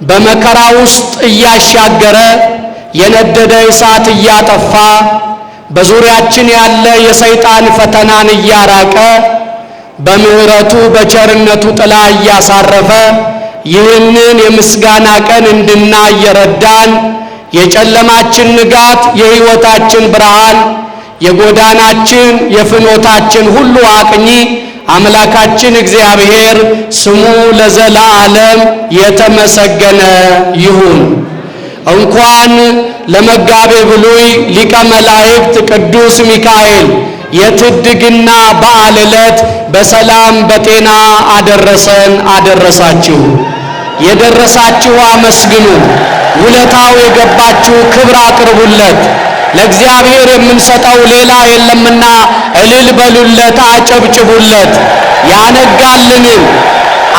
በመከራ ውስጥ እያሻገረ የነደደ እሳት እያጠፋ በዙሪያችን ያለ የሰይጣን ፈተናን እያራቀ በምሕረቱ በቸርነቱ ጥላ እያሳረፈ ይህንን የምስጋና ቀን እንድናይ የረዳን የጨለማችን ንጋት የሕይወታችን ብርሃን የጎዳናችን የፍኖታችን ሁሉ አቅኚ አምላካችን እግዚአብሔር ስሙ ለዘላለም የተመሰገነ ይሁን። እንኳን ለመጋቤ ብሉይ ሊቀ መላእክት ቅዱስ ሚካኤል የትድግና በዓል ዕለት በሰላም በጤና አደረሰን አደረሳችሁ። የደረሳችሁ አመስግኑ፣ ውለታው የገባችሁ ክብር አቅርቡለት። ለእግዚአብሔር የምንሰጠው ሌላ የለምና እልል በሉለት፣ አጨብጭቡለት። ያነጋልንን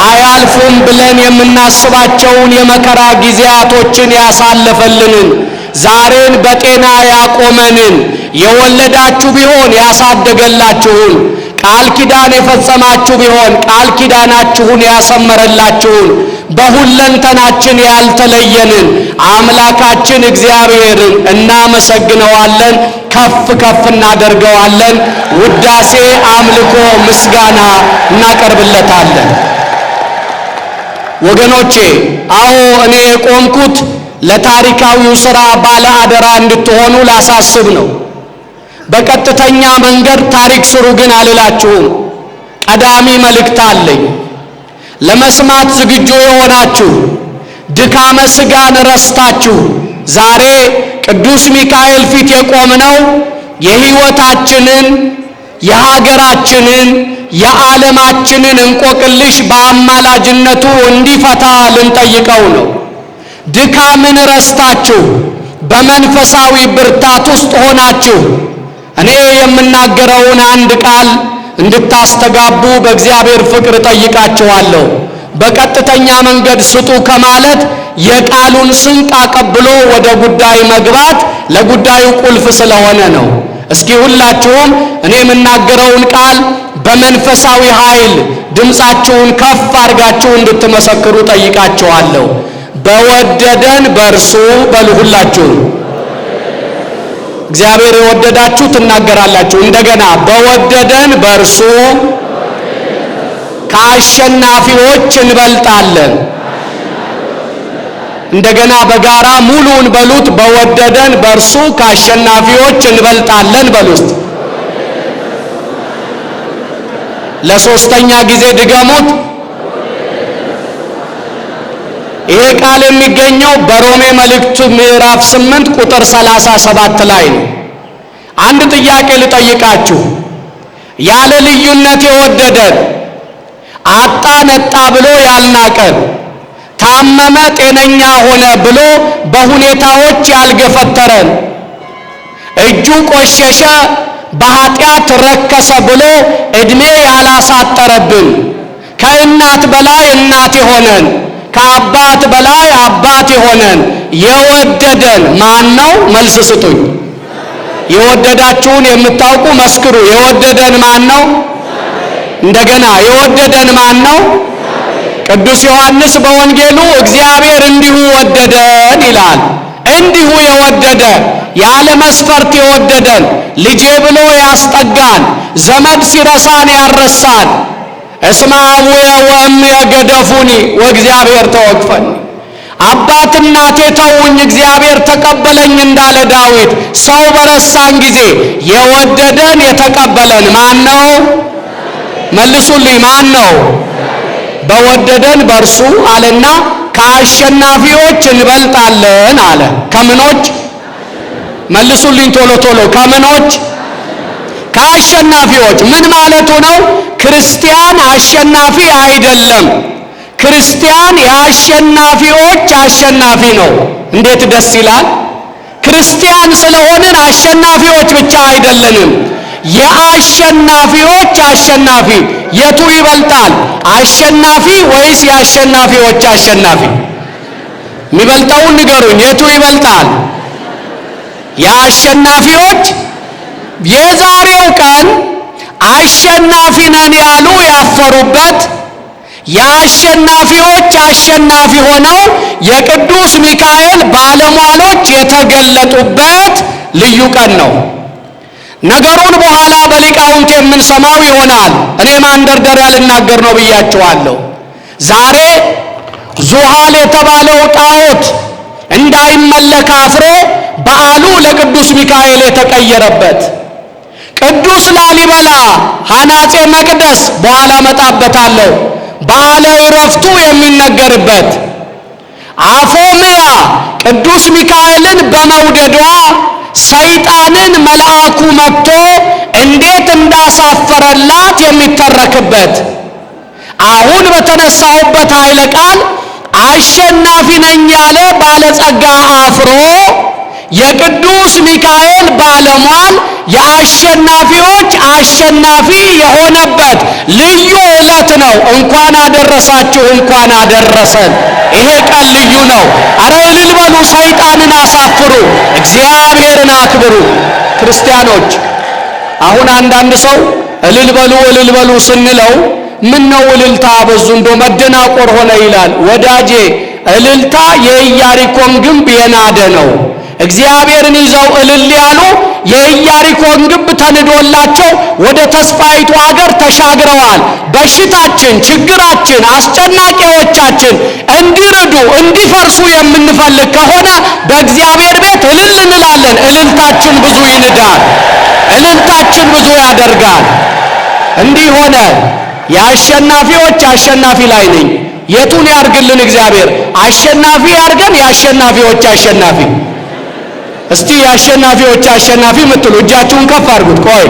አያልፉም ብለን የምናስባቸውን የመከራ ጊዜያቶችን ያሳለፈልንን ዛሬን በጤና ያቆመንን የወለዳችሁ ቢሆን ያሳደገላችሁን ቃል ኪዳን የፈጸማችሁ ቢሆን ቃል ኪዳናችሁን ያሰመረላችሁን በሁለንተናችን ያልተለየንን አምላካችን እግዚአብሔርን እናመሰግነዋለን፣ ከፍ ከፍ እናደርገዋለን። ውዳሴ፣ አምልኮ፣ ምስጋና እናቀርብለታለን። ወገኖቼ፣ አዎ እኔ የቆምኩት ለታሪካዊው ሥራ ባለ አደራ እንድትሆኑ ላሳስብ ነው። በቀጥተኛ መንገድ ታሪክ ስሩ ግን አልላችሁም። ቀዳሚ መልእክት አለኝ። ለመስማት ዝግጁ የሆናችሁ ድካመ ሥጋን ረስታችሁ ዛሬ ቅዱስ ሚካኤል ፊት የቆምነው የሕይወታችንን፣ የሀገራችንን፣ የዓለማችንን እንቆቅልሽ በአማላጅነቱ እንዲፈታ ልንጠይቀው ነው። ድካምን ረስታችሁ በመንፈሳዊ ብርታት ውስጥ ሆናችሁ እኔ የምናገረውን አንድ ቃል እንድታስተጋቡ በእግዚአብሔር ፍቅር ጠይቃችኋለሁ። በቀጥተኛ መንገድ ስጡ ከማለት የቃሉን ስንቅ አቀብሎ ወደ ጉዳይ መግባት ለጉዳዩ ቁልፍ ስለሆነ ነው። እስኪ ሁላችሁም እኔ የምናገረውን ቃል በመንፈሳዊ ኃይል ድምፃችሁን ከፍ አድርጋችሁ እንድትመሰክሩ ጠይቃችኋለሁ። በወደደን በእርሱ በሉ ሁላችሁ። እግዚአብሔር የወደዳችሁ ትናገራላችሁ። እንደገና በወደደን በእርሱ ከአሸናፊዎች እንበልጣለን። እንደገና በጋራ ሙሉውን በሉት። በወደደን በእርሱ ከአሸናፊዎች እንበልጣለን በሉት። ለሶስተኛ ጊዜ ድገሙት። ይሄ ቃል የሚገኘው በሮሜ መልእክት ምዕራፍ 8 ቁጥር 37 ላይ ነው። አንድ ጥያቄ ልጠይቃችሁ። ያለ ልዩነት የወደደን፣ አጣ ነጣ ብሎ ያልናቀን፣ ታመመ ጤነኛ ሆነ ብሎ በሁኔታዎች ያልገፈተረን፣ እጁ ቆሸሸ በኃጢአት ረከሰ ብሎ ዕድሜ ያላሳጠረብን፣ ከእናት በላይ እናት የሆነን፣ ከአባት በላይ አባት የሆነን የወደደን ማን ነው? መልስ ስጡኝ። የወደዳችሁን የምታውቁ መስክሩ። የወደደን ማን ነው? እንደገና የወደደን ማን ነው? ቅዱስ ዮሐንስ በወንጌሉ እግዚአብሔር እንዲሁ ወደደን ይላል። እንዲሁ የወደደ ያለ መስፈርት የወደደን ልጄ ብሎ ያስጠጋን፣ ዘመድ ሲረሳን ያረሳን እስመ አቡየ ወእምየ ገደፉኒ ወእግዚአብሔር ተወክፈኒ፣ አባት እናቴ ተውኝ እግዚአብሔር ተቀበለኝ እንዳለ ዳዊት ሰው በረሳን ጊዜ የወደደን የተቀበለን ማን ነው? መልሱልኝ፣ ማን ነው? በወደደን በእርሱ አለና ከአሸናፊዎች እንበልጣለን አለ። ከምኖች? መልሱልኝ ቶሎ ቶሎ። ከምኖች? ከአሸናፊዎች። ምን ማለቱ ነው? ክርስቲያን አሸናፊ አይደለም። ክርስቲያን የአሸናፊዎች አሸናፊ ነው። እንዴት ደስ ይላል! ክርስቲያን ስለሆንን አሸናፊዎች ብቻ አይደለንም፣ የአሸናፊዎች አሸናፊ። የቱ ይበልጣል? አሸናፊ ወይስ የአሸናፊዎች አሸናፊ? የሚበልጠውን ንገሩኝ። የቱ ይበልጣል? የአሸናፊዎች። የዛሬው ቀን አሸናፊ ነን ያሉ ያፈሩበት፣ የአሸናፊዎች አሸናፊ ሆነው የቅዱስ ሚካኤል ባለሟሎች የተገለጡበት ልዩ ቀን ነው። ነገሩን በኋላ በሊቃውንት የምንሰማው ይሆናል። እኔ ማንደርደሪያ ልናገር ነው ብያችኋለሁ። ዛሬ ዙሃል የተባለው ጣዖት እንዳይመለክ አፍሮ በዓሉ ለቅዱስ ሚካኤል የተቀየረበት፣ ቅዱስ ላሊበላ ሐናፄ መቅደስ በኋላ መጣበታለሁ በዓለ ዕረፍቱ የሚነገርበት፣ አፎምያ ቅዱስ ሚካኤልን በመውደዷ ሰይጣንን መልአኩ መጥቶ እንዴት እንዳሳፈረላት የሚተረክበት፣ አሁን በተነሳሁበት ኃይለ ቃል አሸናፊ ነኝ ያለ ባለጸጋ አፍሮ የቅዱስ ሚካኤል ባለሟል የአሸናፊዎች አሸናፊ የሆነበት ልዩ ዕለት ነው። እንኳን አደረሳችሁ፣ እንኳን አደረሰን። ይሄ ቀን ልዩ ነው። አረ እልል በሉ፣ ሰይጣንን አሳፍሩ፣ እግዚአብሔርን አክብሩ። ክርስቲያኖች፣ አሁን አንዳንድ ሰው እልል በሉ ስንለው ምን ነው እልልታ በዙ እንዶ መደናቆር ሆነ ይላል። ወዳጄ እልልታ የኢያሪኮን ግንብ የናደ ነው። እግዚአብሔርን ይዘው እልል ያሉ የኢያሪኮን ግንብ ተንዶላቸው ወደ ተስፋይቱ አገር ተሻግረዋል። በሽታችን፣ ችግራችን፣ አስጨናቂዎቻችን እንዲርዱ እንዲፈርሱ የምንፈልግ ከሆነ በእግዚአብሔር ቤት እልል እንላለን። እልልታችን ብዙ ይንዳል፣ እልልታችን ብዙ ያደርጋል። እንዲህ ሆነ። የአሸናፊዎች አሸናፊ ላይ ነኝ። የቱን ያርግልን እግዚአብሔር? አሸናፊ ያርገን፣ የአሸናፊዎች አሸናፊ። እስቲ የአሸናፊዎች አሸናፊ ምትሉ እጃችሁን ከፍ አድርጉት። ቆይ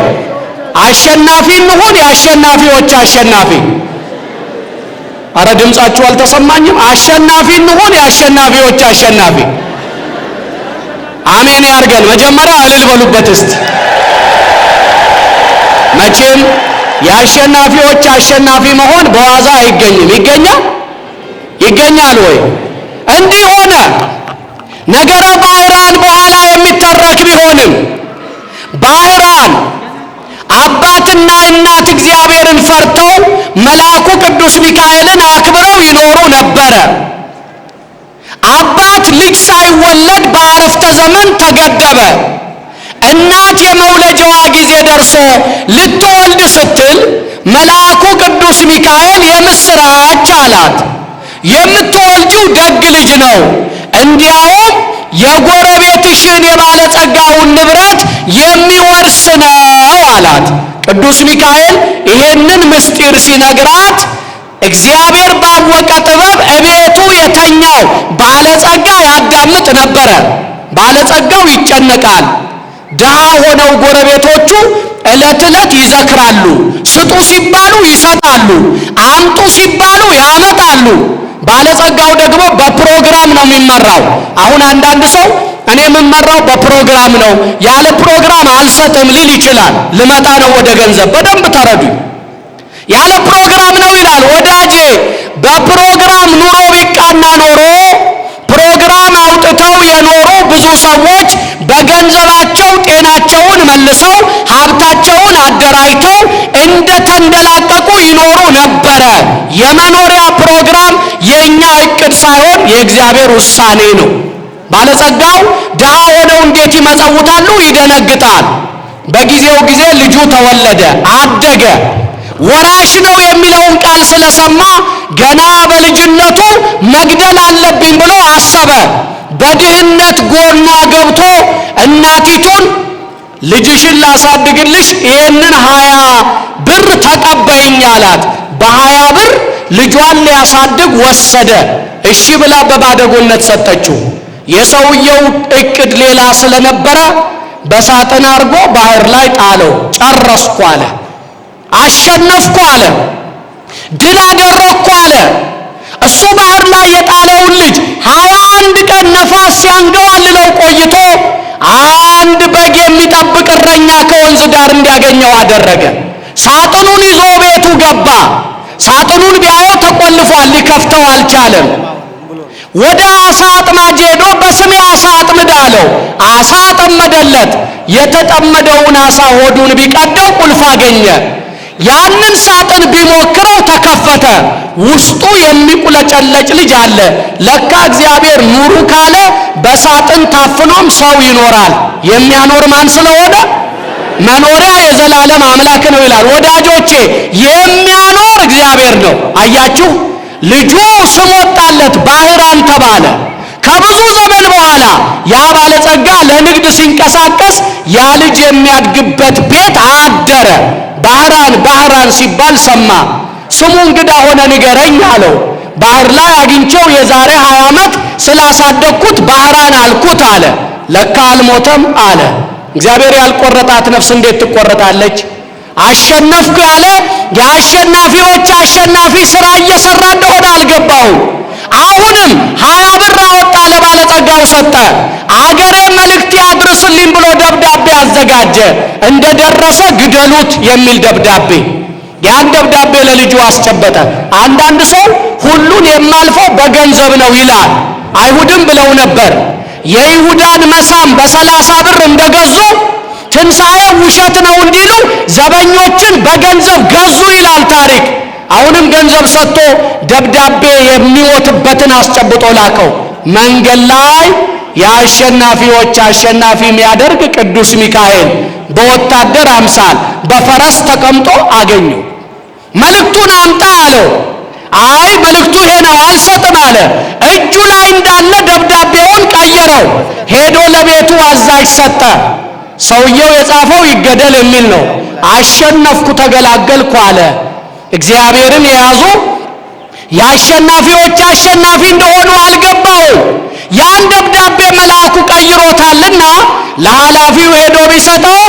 አሸናፊ እንሁን፣ የአሸናፊዎች አሸናፊ። አረ ድምጻችሁ አልተሰማኝም። አሸናፊ እንሁን፣ የአሸናፊዎች አሸናፊ። አሜን ያርገን። መጀመሪያ እልል በሉበት እስቲ። መቼም የአሸናፊዎች አሸናፊ መሆን በዋዛ አይገኝም። ይገኛል ወይ? እንዲህ ሆነ። ነገረ ባህራን በኋላ የሚተረክ ቢሆንም ባህራን አባትና እናት እግዚአብሔርን ፈርተው መልአኩ ቅዱስ ሚካኤልን አክብረው ይኖሩ ነበረ። አባት ልጅ ሳይወለድ በአረፍተ ዘመን ተገደበ። እናት የመውለጃዋ ጊዜ ደርሶ ልትወልድ ስትል መልአኩ ቅዱስ ሚካኤል የምስራች አላት። የምትወልጂው ደግ ልጅ ነው፣ እንዲያውም የጎረቤትሽን የባለጸጋውን ንብረት የሚወርስ ነው አላት። ቅዱስ ሚካኤል ይሄንን ምስጢር ሲነግራት እግዚአብሔር ባወቀ ጥበብ እቤቱ የተኛው ባለጸጋ ያዳምጥ ነበረ። ባለጸጋው ይጨነቃል። ድሃ ሆነው ጎረቤቶቹ ዕለት ዕለት ይዘክራሉ። ስጡ ሲባሉ ይሰጣሉ፣ አምጡ ሲባሉ ያመጣሉ። ባለጸጋው ደግሞ በፕሮግራም ነው የሚመራው። አሁን አንዳንድ ሰው እኔ የምመራው በፕሮግራም ነው፣ ያለ ፕሮግራም አልሰጥም ሊል ይችላል። ልመጣ ነው ወደ ገንዘብ። በደንብ ተረዱ። ያለ ፕሮግራም ነው ይላል። ወዳጄ በፕሮግራም ኑሮ ቢቃና ኖሮ ፕሮግራም አውጥተው የኖሩ ብዙ ሰዎች በገንዘባቸው ጤናቸውን መልሰው ሀብታቸውን አደራጅተው እንደተንደላቀቁ ይኖሩ ነበረ። የመኖሪያ ፕሮግራም የእኛ እቅድ ሳይሆን የእግዚአብሔር ውሳኔ ነው። ባለጸጋው ድሃ ሆነው እንዴት ይመጸውታሉ? ይደነግጣል። በጊዜው ጊዜ ልጁ ተወለደ፣ አደገ። ወራሽ ነው የሚለውን ቃል ስለሰማ ገና በልጅነቱ መግደል አለብኝ ብሎ አሰበ። በድህነት ጎኗ ገብቶ እናቲቱን ልጅሽን ላሳድግልሽ ይህንን 20 ብር ተቀበይኝ አላት። በ20 ብር ልጇን ሊያሳድግ ወሰደ። እሺ ብላ በባደጎነት ሰጠችው። የሰውየው እቅድ ሌላ ስለነበረ በሳጥን አርጎ ባህር ላይ ጣለው። ጨረስኩ አለ። አሸነፍኩ አለ። ድል አደረግኩ አለ። እሱ ባህር ላይ የጣለውን ልጅ 21 ቀን ነፋስ ሲያንገዋልለው ቆይቶ አንድ በግ የሚጠብቅ እረኛ ከወንዝ ዳር እንዲያገኘው አደረገ። ሳጥኑን ይዞ ቤቱ ገባ። ሳጥኑን ቢያየው ተቆልፏል፣ ሊከፍተው አልቻለም። ወደ አሳ አጥማጅ ሄዶ በስሜ አሳ አጥምድ አለው። አሳ አጠመደለት። የተጠመደውን አሳ ሆዱን ቢቀደው ቁልፍ አገኘ። ያንን ሳጥን ቢሞክረው ተከፈተ። ውስጡ የሚቁለጨለጭ ልጅ አለ። ለካ እግዚአብሔር ኑሩ ካለ በሳጥን ታፍኖም ሰው ይኖራል። የሚያኖር ማን ስለሆነ መኖሪያ የዘላለም አምላክ ነው ይላል። ወዳጆቼ የሚያኖር እግዚአብሔር ነው። አያችሁ፣ ልጁ ስም ወጣለት፣ ባህራን ተባለ። ከብዙ ዘመን በኋላ ያ ባለጸጋ ለንግድ ሲንቀሳቀስ ያ ልጅ የሚያድግበት ቤት አደረ። ባህራን ሲባል ሰማ። ስሙ እንግዳ ሆነ፣ ንገረኝ አለው። ባህር ላይ አግኝቼው የዛሬ 20 ዓመት ስላሳደግኩት ባህራን አልኩት አለ። ለካ አልሞተም አለ። እግዚአብሔር ያልቆረጣት ነፍስ እንዴት ትቆረጣለች? አሸነፍኩ ያለ የአሸናፊዎች አሸናፊ ሥራ እየሰራ እንደሆነ አልገባውም። አሁንም 20 ብር አወጣ፣ ለባለጸጋው ሰጠ። አገሬ መልእክት ያድርስልኝ ብሎ ደብዳቤ አዘጋጀ። እንደደረሰ ግደሉት የሚል ደብዳቤ። ያን ደብዳቤ ለልጁ አስጨበጠ። አንዳንድ ሰው ሁሉን የማልፈው በገንዘብ ነው ይላል። አይሁድም ብለው ነበር። የይሁዳን መሳም በ30 ብር እንደገዙ ትንሣኤ ውሸት ነው እንዲሉ ዘበኞችን በገንዘብ ገዙ ይላል ታሪክ። አሁንም ገንዘብ ሰጥቶ ደብዳቤ የሚሞትበትን አስጨብጦ ላከው። መንገድ ላይ የአሸናፊዎች አሸናፊ የሚያደርግ ቅዱስ ሚካኤል በወታደር አምሳል በፈረስ ተቀምጦ አገኙ። መልእክቱን አምጣ አለው። አይ መልእክቱ ይሄ ነው አልሰጥም አለ። እጁ ላይ እንዳለ ደብዳቤውን ቀየረው። ሄዶ ለቤቱ አዛዥ ሰጠ። ሰውየው የጻፈው ይገደል የሚል ነው። አሸነፍኩ ተገላገልኩ አለ። እግዚአብሔርን የያዙ የአሸናፊዎች አሸናፊ እንደሆኑ አልገባው። ያን ደብዳቤ መልአኩ ቀይሮታልና ለኃላፊው ሄዶ ቢሰጠው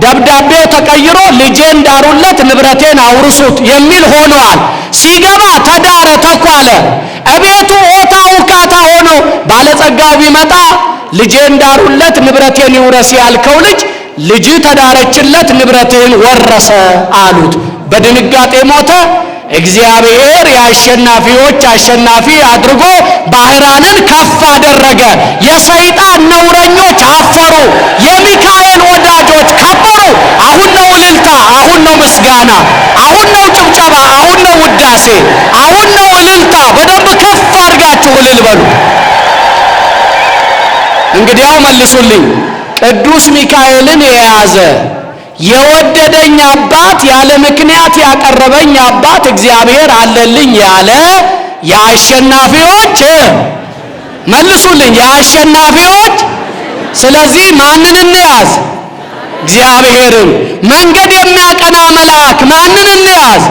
ደብዳቤው ተቀይሮ ልጄን ዳሩለት፣ ንብረቴን አውርሱት የሚል ሆኗል። ሲገባ ተዳረ፣ ተኳለ። እቤቱ ኦታ ውካታ ሆኖ ባለጸጋው ቢመጣ ልጄን ዳሩለት፣ ንብረቴን ይውረስ ያልከው ልጅ ተዳረችለት፣ ንብረትህን ወረሰ አሉት። በድንጋጤ ሞተ። እግዚአብሔር የአሸናፊዎች አሸናፊ አድርጎ ባህራንን ከፍ አደረገ። የሰይጣን ነውረኞች አፈሩ፣ የሚካኤል ወዳጆች ከበሩ። አሁን ነው እልልታ፣ አሁን ነው ምስጋና፣ አሁን ነው ጭብጨባ፣ አሁን ነው ውዳሴ፣ አሁን ነው እልልታ። በደንብ ከፍ አድርጋችሁ እልል በሉ። እንግዲያው መልሱልኝ። ቅዱስ ሚካኤልን የያዘ የወደደኝ አባት ያለ ምክንያት ያቀረበኝ አባት እግዚአብሔር አለልኝ ያለ የአሸናፊዎች መልሱልኝ፣ የአሸናፊዎች። ስለዚህ ማንን እንያዝ? እግዚአብሔርን። መንገድ የሚያቀና መልአክ ማንን እንያዝ?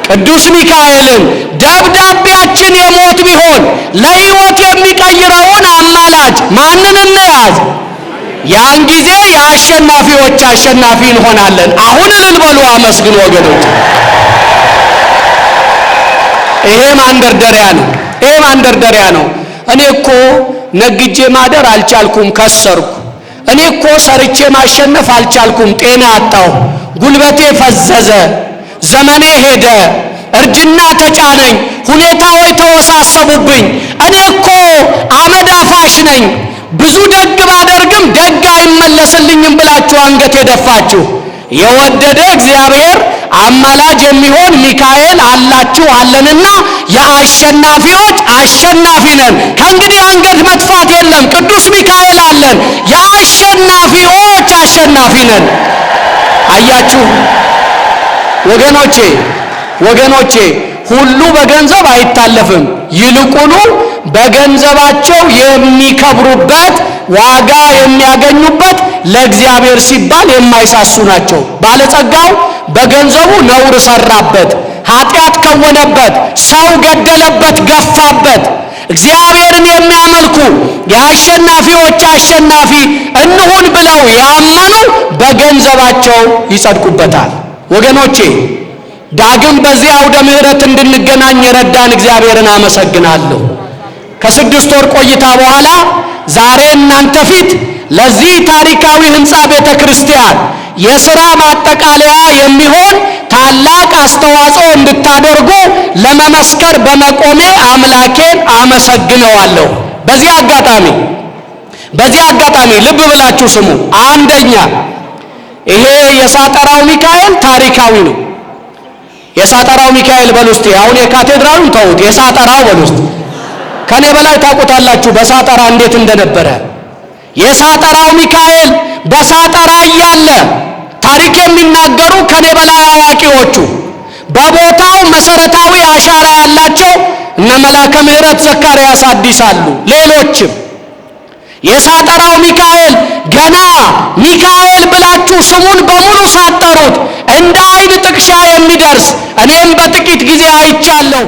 ቅዱስ ሚካኤልን። ደብዳቤያችን የሞት ቢሆን ለሕይወት የሚቀይረውን አማላጅ ማንን እንያዝ? ያን ጊዜ የአሸናፊዎች አሸናፊ እንሆናለን። አሁን እልል በሉ፣ አመስግኑ ወገኖች። ይሄ ማንደርደሪያ ነው። ይሄ ማንደርደሪያ ነው። እኔ እኮ ነግጄ ማደር አልቻልኩም፣ ከሰርኩ። እኔ እኮ ሰርቼ ማሸነፍ አልቻልኩም፣ ጤና አጣሁ፣ ጉልበቴ ፈዘዘ፣ ዘመኔ ሄደ፣ እርጅና ተጫነኝ፣ ሁኔታዎች ተወሳሰቡብኝ። እኔ እኮ አመድ አፋሽ ነኝ፣ ብዙ ደግ ባደርግም ደግ አይመለስልኝም ብላችሁ አንገት የደፋችሁ የወደደ እግዚአብሔር አማላጅ የሚሆን ሚካኤል አላችሁ አለንና የአሸናፊዎች አሸናፊ ነን። ከእንግዲህ አንገት መጥፋት የለም። ቅዱስ ሚካኤል አለን። የአሸናፊዎች አሸናፊ ነን። አያችሁ ወገኖቼ ሁሉ በገንዘብ አይታለፍም። ይልቁኑ በገንዘባቸው የሚከብሩበት ዋጋ የሚያገኙበት ለእግዚአብሔር ሲባል የማይሳሱ ናቸው። ባለጸጋው በገንዘቡ ነውር ሰራበት፣ ኃጢአት ከወነበት፣ ሰው ገደለበት፣ ገፋበት። እግዚአብሔርን የሚያመልኩ የአሸናፊዎች አሸናፊ እንሁን ብለው ያመኑ በገንዘባቸው ይጸድቁበታል። ወገኖቼ ዳግም በዚህ አውደ ምሕረት እንድንገናኝ የረዳን እግዚአብሔርን አመሰግናለሁ። ከ6 ወር ቆይታ በኋላ ዛሬ እናንተ ፊት ለዚህ ታሪካዊ ሕንፃ ቤተ ክርስቲያን የሥራ ማጠቃለያ የሚሆን ታላቅ አስተዋጽኦ እንድታደርጉ ለመመስከር በመቆሜ አምላኬን አመሰግነዋለሁ። በዚህ አጋጣሚ ልብ ብላችሁ ስሙ። አንደኛ ይሄ የሳጠራው ሚካኤል ታሪካዊ ነው። የሳጠራው ሚካኤል በሉ እስቲ። አሁን የካቴድራሉን ተውት፣ የሳጠራው በሉ እስቲ። ከኔ በላይ ታውቁታላችሁ በሳጠራ እንዴት እንደነበረ። የሳጠራው ሚካኤል በሳጠራ እያለ ታሪክ የሚናገሩ ከኔ በላይ አዋቂዎቹ በቦታው መሰረታዊ አሻራ ያላቸው እነ መላከ ምሕረት ዘካርያስ አዲስ አሉ፣ ሌሎችም። የሳጠራው ሚካኤል ገና ሚካኤል ብላችሁ ስሙን በሙሉ ሳጠሩት እንደ ዓይን ጥቅሻ የሚደርስ እኔም በጥቂት ጊዜ አይቻለሁ።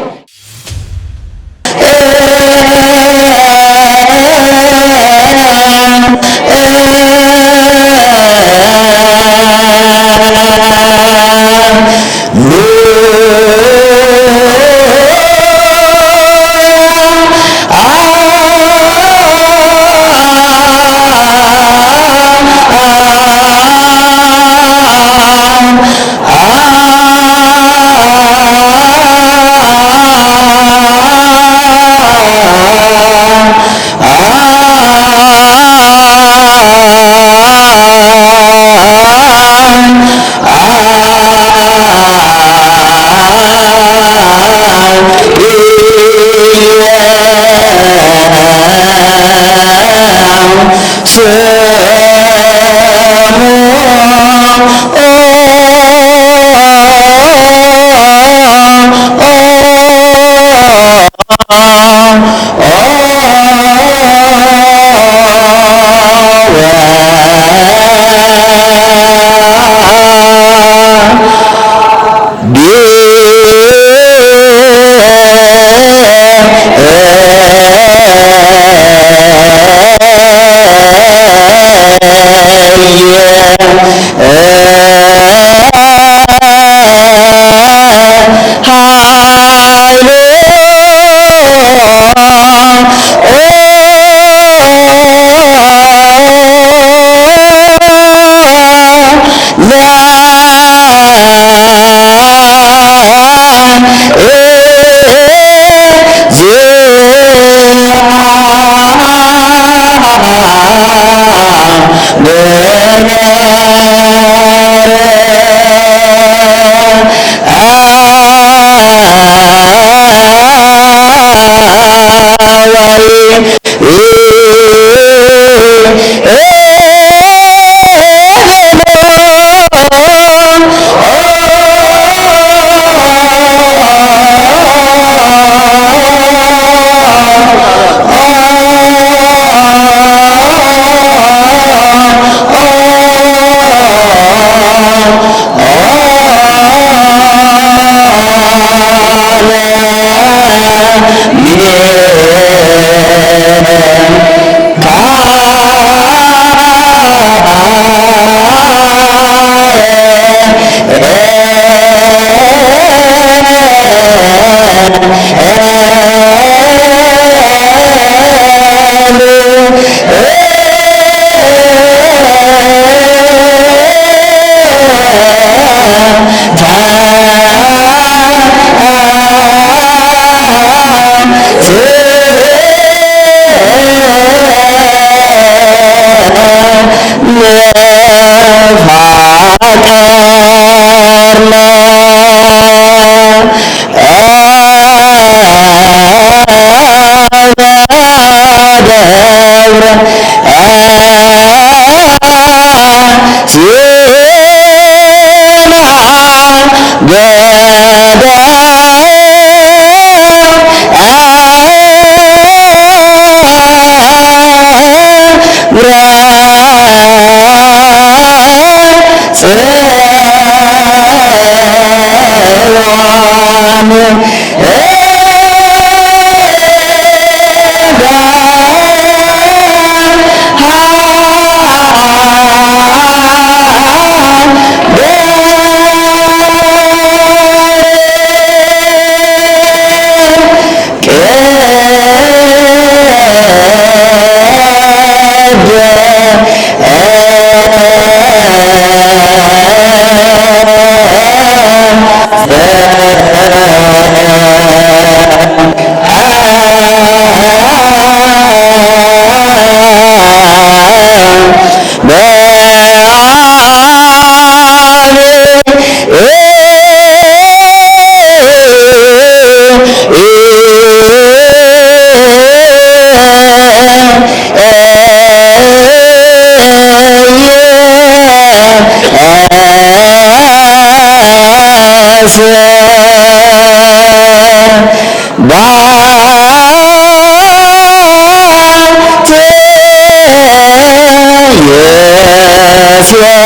Yeah.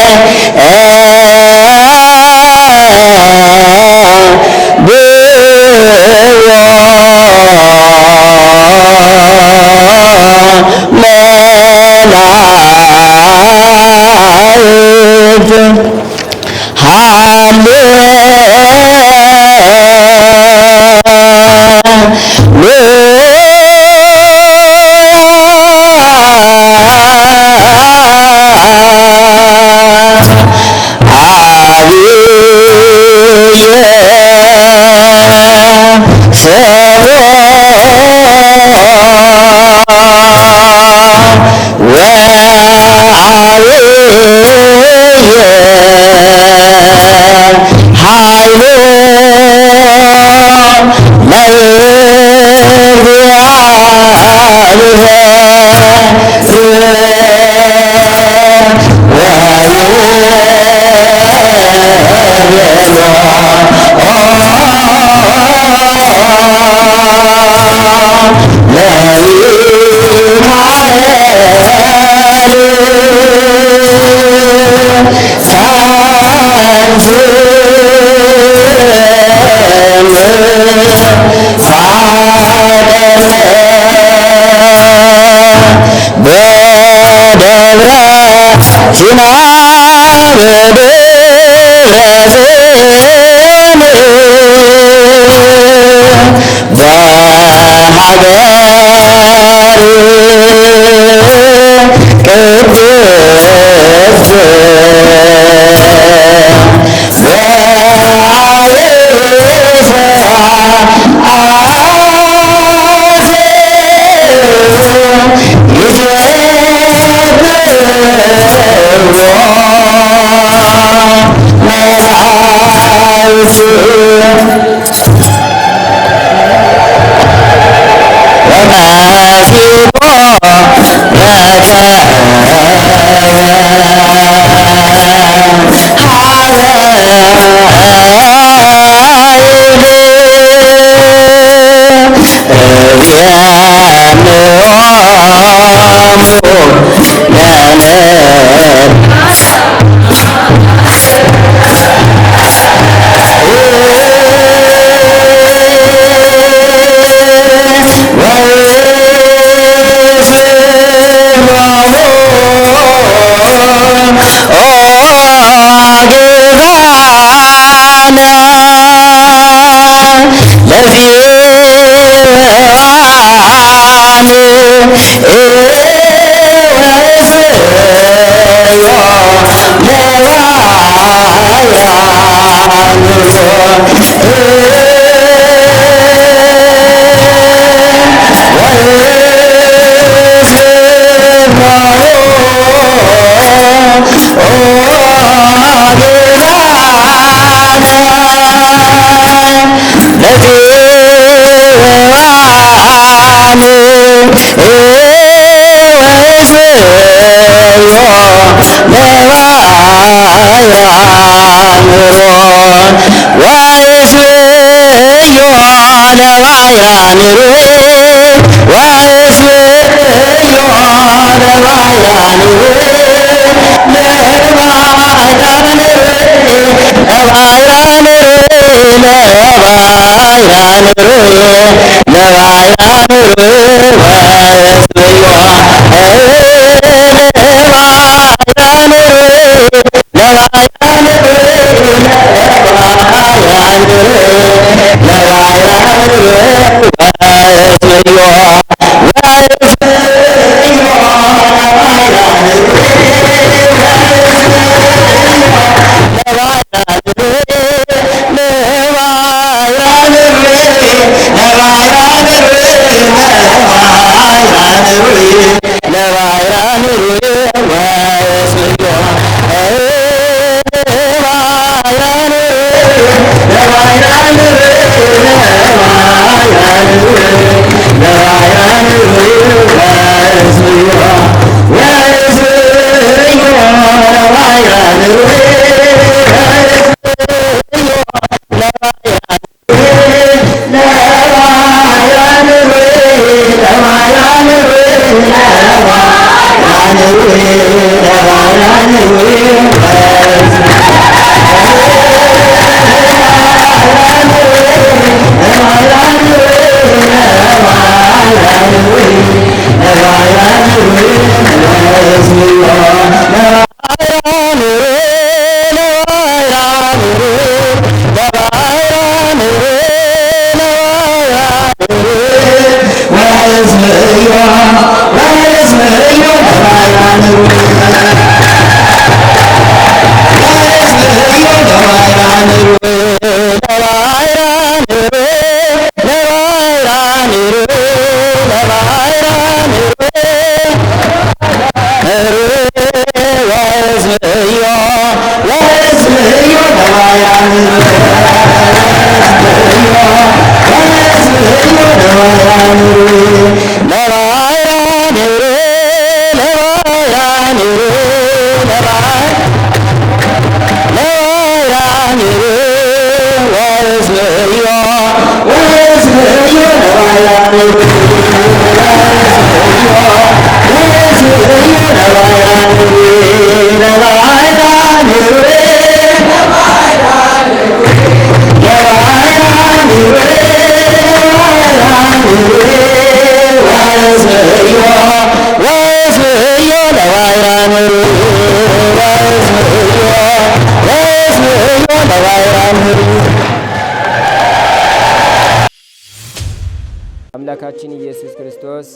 አምላካችን ኢየሱስ ክርስቶስ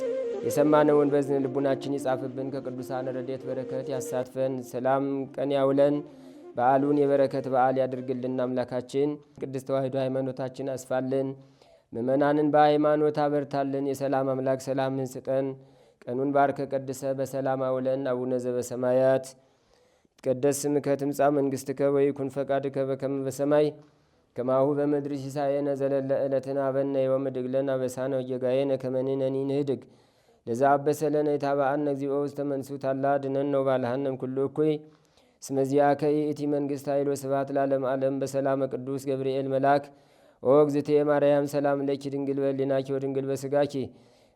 የሰማነውን በዝን ልቡናችን ይጻፍብን፣ ከቅዱሳን ረድኤት በረከት ያሳትፈን፣ ሰላም ቀን ያውለን፣ በዓሉን የበረከት በዓል ያድርግልን። አምላካችን ቅድስት ተዋሕዶ ሃይማኖታችን አስፋልን፣ ምእመናንን በሃይማኖት አበርታልን። የሰላም አምላክ ሰላምን ስጠን። ቀኑን ባርከ ቀድሰ በሰላም አውለን። አቡነ ዘበሰማያት ይትቀደስ ስምከ ትምጻእ መንግሥትከ ወይኩን ፈቃድከ በከመ በሰማይ ከማሁ በምድር ሲሳየነ ዘለለ ዕለትነ ሀበነ ዮም ወኅድግ ለነ አበሳነ ወጌጋየነ ከመ ንሕነኒ ንኅድግ ለዘአበሰ ለነ ኢታብአነ እግዚኦ ውስተ መንሱት አላ አድኅነነ ወባልሐነ እምኩሉ እኩይ እስመ ዚአከ ይእቲ መንግሥት ኃይል ወስብሐት ለዓለመ ዓለም። በሰላመ ቅዱስ ገብርኤል መልአክ ኦ እግዝእትየ ማርያም ሰላም ለኪ ድንግል በሕሊናኪ ወድንግል በሥጋኪ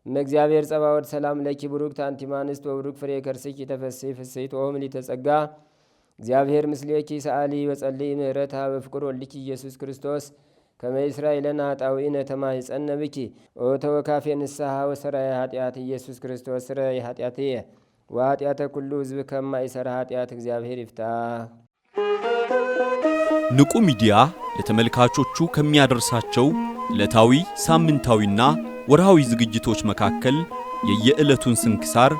እመ እግዚአብሔር ጸባኦት ሰላም ለኪ ቡሩክት አንቲ እምአንስት ወቡሩክ ፍሬ ከርስኪ ተፈሥሒ ፍሥሕት ኦ ምልዕተ ጸጋ እግዚአብሔር ምስሌኪ ሰአሊ ወጸልይ ምህረታ በፍቅር ወልድኪ ኢየሱስ ክርስቶስ ከመ ይስራይ ለነ ኃጣውኢነ ተማኅፀነ ብኪ ኦ ተወካፌ ንስሐ ወሰራይ ኃጢአት ኢየሱስ ክርስቶስ ስረይ ኃጢአትየ ወኃጢአተ ኩሉ ሕዝብ ከማይሰራ ኃጢአት እግዚአብሔር ይፍታ። ንቁ ሚዲያ ለተመልካቾቹ ከሚያደርሳቸው ዕለታዊ ሳምንታዊና ወርሃዊ ዝግጅቶች መካከል የየዕለቱን ስንክሳር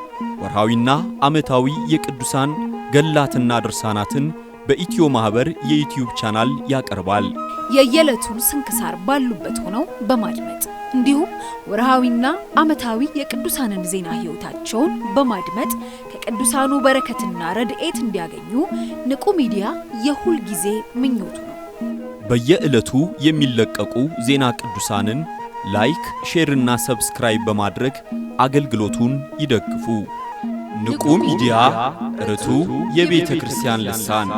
ወርሃዊና ዓመታዊ የቅዱሳን ገላትና ድርሳናትን በኢትዮ ማህበር የዩቲዩብ ቻናል ያቀርባል። የየዕለቱን ስንክሳር ባሉበት ሆነው በማድመጥ እንዲሁም ወርሃዊና ዓመታዊ የቅዱሳንን ዜና ሕይወታቸውን በማድመጥ ከቅዱሳኑ በረከትና ረድኤት እንዲያገኙ ንቁ ሚዲያ የሁል ጊዜ ምኞቱ ነው። በየዕለቱ የሚለቀቁ ዜና ቅዱሳንን ላይክ፣ ሼርና ሰብስክራይብ በማድረግ አገልግሎቱን ይደግፉ። ንቁ ሚዲያ ርቱ የቤተ ክርስቲያን ልሳን